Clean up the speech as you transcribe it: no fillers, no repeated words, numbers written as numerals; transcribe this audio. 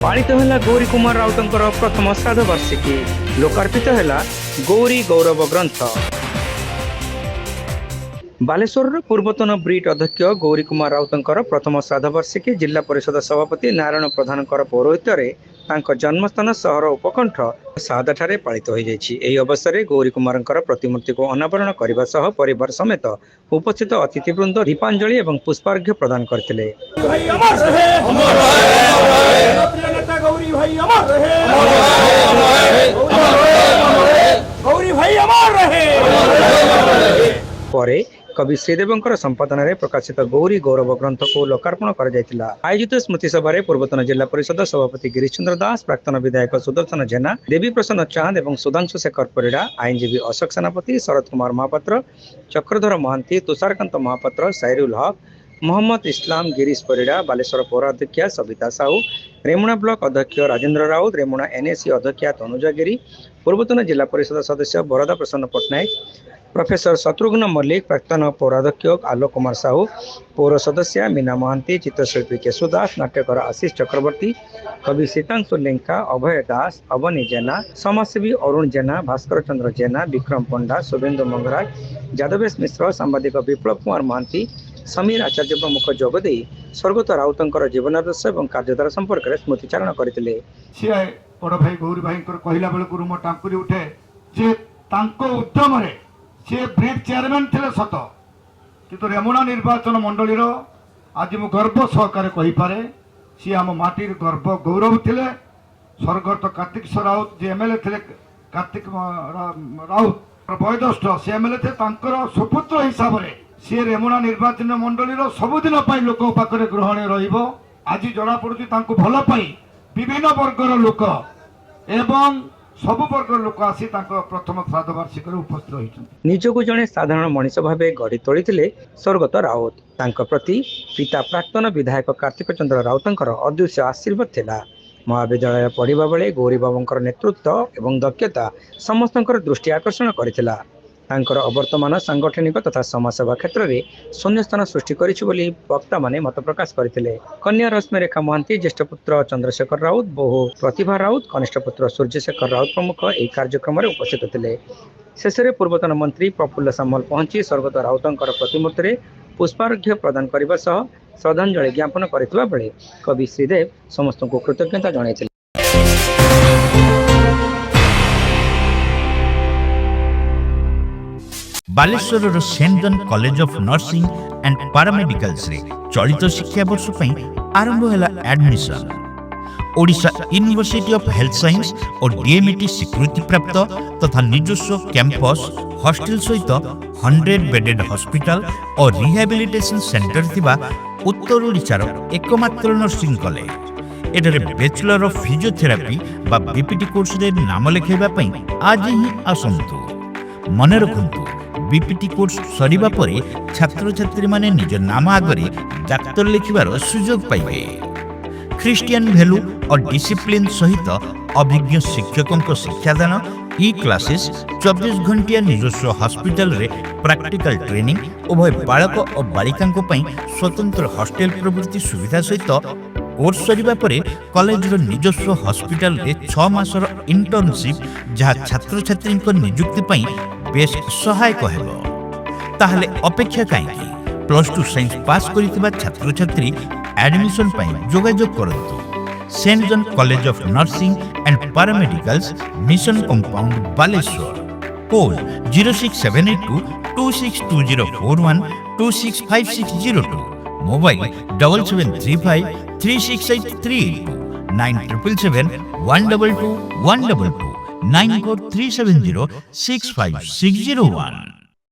पालित है गौरी कुमार राउतंकर प्रथम श्राद्ध वार्षिकी लोकार्पित है गौरी गौरव ग्रंथ। बालेश्वर पूर्वतन ब्रिट अध्यक्ष गौरी कुमार राउतंकर प्रथम श्राद्ध वार्षिकी जिला परिषद सभापति नारायण प्रधान पौरोहित्य जन्मस्थान सहर उपकंठ सादा ठारे पालित हो जाएगी। अवसर में गौरी कुमार प्रतिमूर्ति को अनावरण करने सह परिवार समेत उपस्थित अतिथिवृंद दीपांजलि और पुष्पार्घ्य प्रदान करते। परे कवि श्रीदेव संपादन में प्रकाशित गौरी गौरव ग्रंथ को लोकार्पण कर आयोजित स्मृति सभा पूर्वतन जिला परिषद सभापति गिरीश चंद्र दास, प्राक्तन विधायक सुदर्शन जेना, देवी प्रसन्न चांद और सुधांशु शेखर परिड़ा, आईनजीवी अशोक सेनापति, शरद कुमार महापात्र, चक्रधर महांती, तुषारकांत महापात्र, साइरुल हक, मोहम्मद इस्लाम, गिरीश परिड़ा, बालेश्वर पौराध्यक्षा सविता साहू, रेमुणा ब्लॉक अध्यक्ष राजेंद्र राउत, रेमुणा एनएसी अध्यक्षा तनुजा गिरी, पूर्वतन जिला परिषद सदस्य बरदा प्रसन्न पट्टनायक, प्रोफेसर शत्रुघ्न मल्लिक, प्राक्तन पौराध्यक्ष आलोक कुमार साहू, पौर सदस्य मीना महांती, चित्रशिल्पी केशुदास, नाट्यकार आशीष चक्रवर्ती, कवि सीतांशु लेंका, अभय दास, अवनी जेना, समाजसेवी अरुण जेना, भास्कर चंद्र जेना, विक्रम पंडा, शुभेन्दु मंगराज, जादवेश मिश्र, सांबादिक विप्लव कुमार महांती, समीर आचार्य प्रमुख जोगदे स्वर्गत राउतंकर जीवनादर्श और कार्यधारा संपर्क में स्मृतिचारण करते। बड़ भाई गौरी भाई कहला बेलू रूम टांकुरी उठे जे उद्यम सी ब्रिट चेयरमैन थे सत किंतु रेमुणा निर्वाचन मंडली आज मु गर्व सहकार कहीपे सी आम माटीर गर्व गौरव थे। स्वर्गत कार्तिक राउत जी एमएलए थे, कार्तिक राउत वयोज्येष्ठ सी एमएलए थे, सुपुत्र हिसाब से सी रेमुणा निर्वाचन मंडली सबुदिन लोक पाखे ग्रहण रज जना पड़ी भल पाई विभिन्न वर्गर लोक एवं सब वर्ग लोक आसी प्रथम श्राद्ध वार्षिक उपस्थित होती। निजको जड़े साधारण मनीष भाव गढ़ी तोड़ी स्वर्गत राउत तांको प्रति पिता प्राक्तन विधायक कार्तिक चंद्र राउतंकर अदृश्य आशीर्वाद थिला। महाविद्यालय पढ़ा बेले गौरी बाबूंकर नेतृत्व एवं दक्षता समस्त दृष्टि आकर्षण करथिला। तांकर अवर्तमान सांगठनिक तथा समाजसेवा क्षेत्र में शून्य स्थान सृष्टि करी वक्ता माने मत प्रकाश करते। कन्या रश्मि रेखा महांती, ज्येष्ठ पुत्र चंद्रशेखर राउत, बहु प्रतिभा राउत, कनिष्ठ पुत्र सूर्यशेखर राउत प्रमुख यह कार्यक्रम में उपस्थित थे। शेष में पूर्वतन मंत्री प्रफुल्ल सामल पहुंची स्वर्गत राउतंकर प्रतिमूर्ति पुष्पार्घ्य प्रदान करने सह श्रद्धांजलि ज्ञापन करथिबा बेले कवि श्रीदेव समस्त को कृतज्ञता जणाइथिले। Baleswar Saint John college of nursing and paramedicals रे चलित शिक्षा वर्ष आरंभ है admission. Odisha university of health science और डीएमईटी स्वीकृति प्राप्त तथा निजस्व कैंपस हॉस्टल सहित 100 बेडेड हॉस्पिटल और रिहैबिलिटेशन सेंटर थिबा उत्तर ओडिशार एकमात्र नर्सिंग कॉलेज। एठारे बैचलर ऑफ फिजियोथेरापी बा बीपीटी कोर्स रे नाम लेखाइबा पई आज ही आसंतु। मन रखंतु बीपीटी कोर्स सरीबा परे छात्र छात्री माने निज नाम आगरे डाक्तर लिखिबार सुजोग पाइबे। ख्रिस्टियन वैल्यू और डिसिप्लिन सहित अभिज्ञ शिक्षकों शिक्षादान ई क्लासेस 24 घंटिया निजस्व हॉस्पिटल रे प्रैक्टिकल ट्रेनिंग उभय बालक और बालिका स्वतंत्र हॉस्टेल प्रवृत्ति सुविधा सहित कोर्स सरीबा परे कॉलेज निजस्व हॉस्पिटल रे 6 मासर इंटर्नशिप जहाँ छात्र छात्री नियुक्ति पई बेस सहायक हेबो। ताहले अपेक्षा काईकि +2 साइंस पास करितबा छात्र छात्री एडमिशन पई जोगाजोग करंतु। Saint John college of nursing and paramedicals mission compound Baleshwar. Code 06782 262041 265602। Mobile 7735 368382 9777 122 122 9437065601।